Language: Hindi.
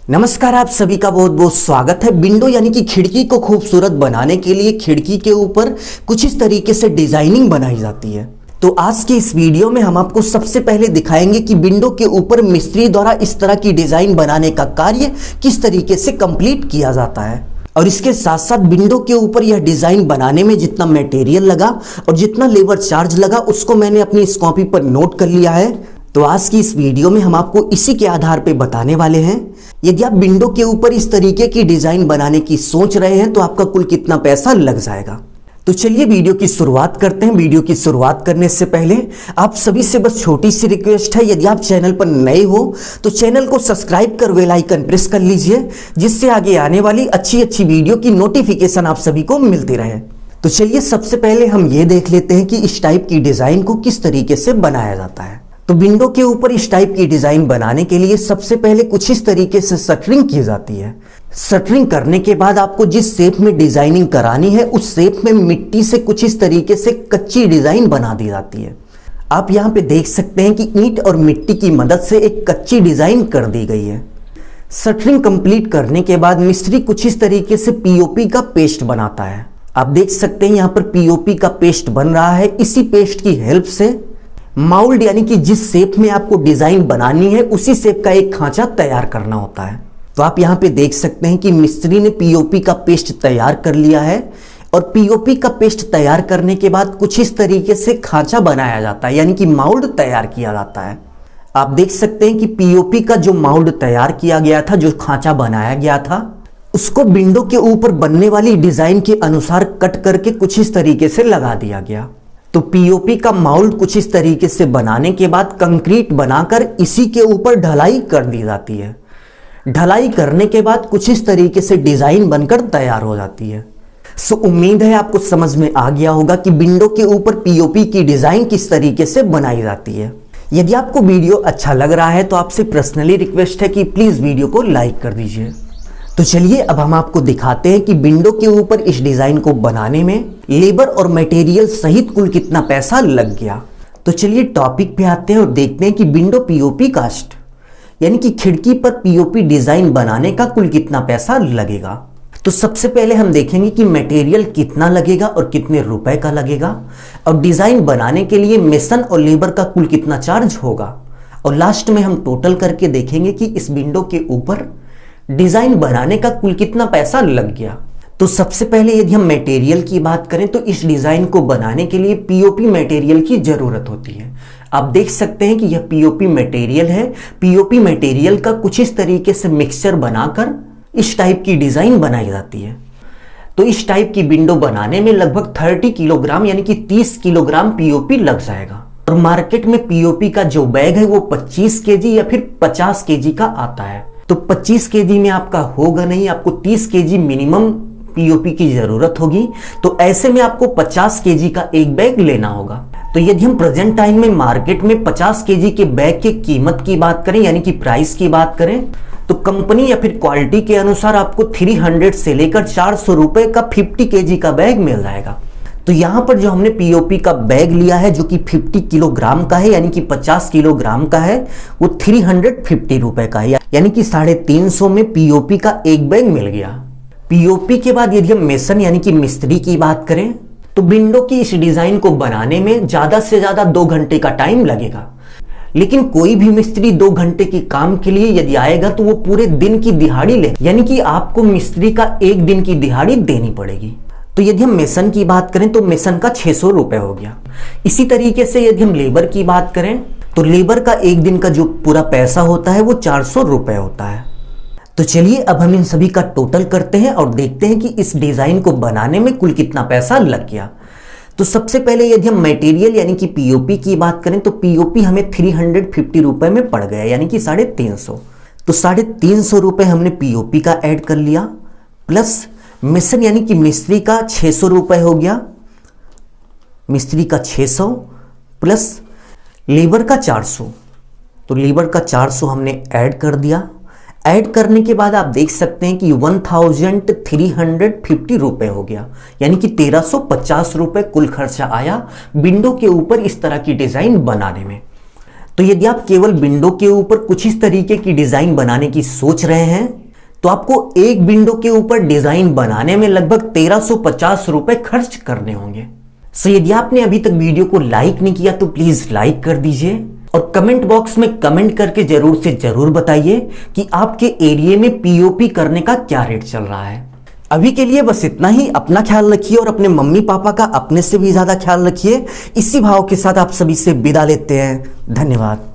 नमस्कार, आप सभी का बहुत बहुत स्वागत है। विंडो यानी कि खिड़की को खूबसूरत बनाने के लिए खिड़की के ऊपर कुछ इस तरीके से डिजाइनिंग बनाई जाती है। तो आज की इस वीडियो में हम आपको सबसे पहले दिखाएंगे कि विंडो के ऊपर मिस्त्री द्वारा इस तरह की डिजाइन बनाने का कार्य किस तरीके से कंप्लीट किया जाता है, और इसके साथ साथ विंडो के ऊपर यह डिजाइन बनाने में जितना मटेरियल लगा और जितना लेबर चार्ज लगा उसको मैंने अपनी इस कॉपी पर नोट कर लिया है। तो आज की इस वीडियो में हम आपको इसी के आधार पे बताने वाले हैं। यदि आप विंडो के ऊपर इस तरीके की डिजाइन बनाने की सोच रहे हैं तो आपका कुल कितना पैसा लग जाएगा। तो चलिए वीडियो की शुरुआत करते हैं। वीडियो की शुरुआत करने से पहले आप सभी से बस छोटी सी रिक्वेस्ट है, यदि आप चैनल पर नए हो तो चैनल को सब्सक्राइब कर बेल आइकन प्रेस कर लीजिए, जिससे आगे आने वाली अच्छी वीडियो की नोटिफिकेशन आप सभी को मिलती रहे। तो चलिए सबसे पहले हम ये देख लेते हैं कि इस टाइप की डिजाइन को किस तरीके से बनाया जाता है। तो विंडो के ऊपर इस टाइप की डिजाइन बनाने के लिए सबसे पहले कुछ इस तरीके से शटरिंग की जाती है। शटरिंग करने के बाद आपको जिस शेप में डिजाइनिंग करानी है उस शेप में मिट्टी से कुछ इस तरीके से कच्ची डिजाइन बना दी जाती है। आप यहाँ पे देख सकते हैं कि ईंट और मिट्टी की मदद से एक कच्ची डिजाइन कर दी गई है। शटरिंग कंप्लीट करने के बाद मिस्त्री कुछ इस तरीके से पीओपी का पेस्ट बनाता है। आप देख सकते हैं यहाँ पर पीओपी का पेस्ट बन रहा है। इसी पेस्ट की हेल्प से माउल्ड यानी कि जिस शेप में आपको डिजाइन बनानी है उसी शेप का एक खांचा तैयार करना होता है। तो आप यहाँ पे देख सकते हैं कि मिस्त्री ने पीओपी का पेस्ट तैयार कर लिया है, और पीओपी का पेस्ट तैयार करने के बाद कुछ इस तरीके से खांचा बनाया जाता है, यानी कि माउल्ड तैयार किया जाता है। आप देख सकते हैं कि पीओपी का जो माउल्ड तैयार किया गया था, जो खांचा बनाया गया था, उसको विंडो के ऊपर बनने वाली डिजाइन के अनुसार कट करके कुछ इस तरीके से लगा दिया गया। तो पीओपी का माउल्ड कुछ इस तरीके से बनाने के बाद कंक्रीट बनाकर इसी के ऊपर ढलाई कर दी जाती है। ढलाई करने के बाद कुछ इस तरीके से डिजाइन बनकर तैयार हो जाती है। सो उम्मीद है आपको समझ में आ गया होगा कि विंडो के ऊपर पीओपी की डिजाइन किस तरीके से बनाई जाती है। यदि आपको वीडियो अच्छा लग रहा है तो आपसे पर्सनली रिक्वेस्ट है कि प्लीज वीडियो को लाइक कर दीजिए। तो चलिए अब हम आपको दिखाते हैं कि विंडो के ऊपर इस डिजाइन को बनाने में लेबर और मटेरियल सहित कुल कितना पैसा लग गया। तो चलिए टॉपिक पे आते हैं और देखते हैं कि विंडो पीओपी कास्ट यानी कि खिड़की पर पीओपी डिजाइन बनाने का कुल कितना पैसा लगेगा। तो सबसे पहले हम देखेंगे कि मटेरियल कितना लगेगा और कितने रुपए का लगेगा, और डिजाइन बनाने के लिए मेसन और लेबर का कुल कितना चार्ज होगा, और लास्ट में हम टोटल करके देखेंगे कि इस विंडो के ऊपर डिजाइन बनाने का कुल कितना पैसा लग गया। तो सबसे पहले यदि हम मटेरियल की बात करें तो इस डिजाइन को बनाने के लिए पीओपी मटेरियल की जरूरत होती है। आप देख सकते हैं कि यह पीओपी मटेरियल है। पीओपी मटेरियल का कुछ इस तरीके से मिक्सचर बनाकर इस टाइप की डिजाइन बनाई जाती है। तो इस टाइप की विंडो बनाने में लगभग 30 किलोग्राम यानी कि 30 किलोग्राम पीओपी लग जाएगा। और मार्केट में पीओपी का जो बैग है वो 25 केजी या फिर 50 केजी का आता है। तो 25 केजी में आपका होगा नहीं, आपको 30 केजी मिनिमम पीओपी की जरूरत होगी। तो ऐसे में आपको 50 केजी का एक बैग लेना होगा। तो यदि हम प्रेजेंट टाइम में मार्केट में 50 केजी के बैग की कीमत की बात करें यानी कि प्राइस की बात करें, तो कंपनी या फिर क्वालिटी के अनुसार आपको 300 से लेकर 400 रुपए का 50 केजी का बैग मिल जाएगा। तो यहाँ पर जो हमने पीओपी का बैग लिया है जो कि 50 किलोग्राम का है यानी कि 50 किलोग्राम का है, वो 350 रुपए का है, यानी कि 350 में पीओपी का एक बैग मिल गया। पीओपी के बाद यदि हम मेसन यानी कि मिस्त्री की बात करें तो विंडो की इस डिजाइन को बनाने में ज्यादा से ज्यादा 2 घंटे का टाइम लगेगा। लेकिन कोई भी मिस्त्री 2 घंटे के काम के लिए यदि आएगा तो वो पूरे दिन की दिहाड़ी ले, यानी कि आपको मिस्त्री का एक दिन की दिहाड़ी देनी पड़ेगी। तो यदि हम मेसन की बात करें तो मेसन का 600 रुपए हो गया। इसी तरीके से यदि हम लेबर की बात करें तो लेबर का एक दिन का जो पूरा पैसा होता है वो 400 रुपए होता है। तो चलिए अब हम इन सभी का टोटल करते हैं और देखते हैं कि इस डिजाइन को बनाने में कुल कितना पैसा लग गया। तो सबसे पहले यदि हम मटेरियल यानी कि पीओपी की बात करें तो पीओपी हमें 350 रुपए में पड़ गया, यानी कि 350। तो 350 रुपए हमने पीओपी का ऐड कर लिया, प्लस मेसन यानी कि मिस्त्री का 600 रुपए हो गया, मिस्त्री का 600 प्लस लेबर का 400। तो लेबर का 400 हमने ऐड कर दिया। ऐड करने के बाद आप देख सकते हैं कि 1350 रुपए हो गया, यानी कि 1350 रुपए कुल खर्चा आया विंडो के ऊपर इस तरह की डिजाइन बनाने में। तो यदि आप केवल विंडो के ऊपर कुछ इस तरीके की डिजाइन बनाने की सोच रहे हैं तो आपको एक विंडो के ऊपर डिजाइन बनाने में लगभग 1350 रुपए खर्च करने होंगे। सो यदि आपने अभी तक वीडियो को लाइक नहीं किया तो प्लीज लाइक कर दीजिए और कमेंट बॉक्स में कमेंट करके जरूर से जरूर बताइए कि आपके एरिया में पीओपी करने का क्या रेट चल रहा है। अभी के लिए बस इतना ही। अपना ख्याल रखिए और अपने मम्मी पापा का अपने से भी ज्यादा ख्याल रखिए। इसी भाव के साथ आप सभी से विदा लेते हैं। धन्यवाद।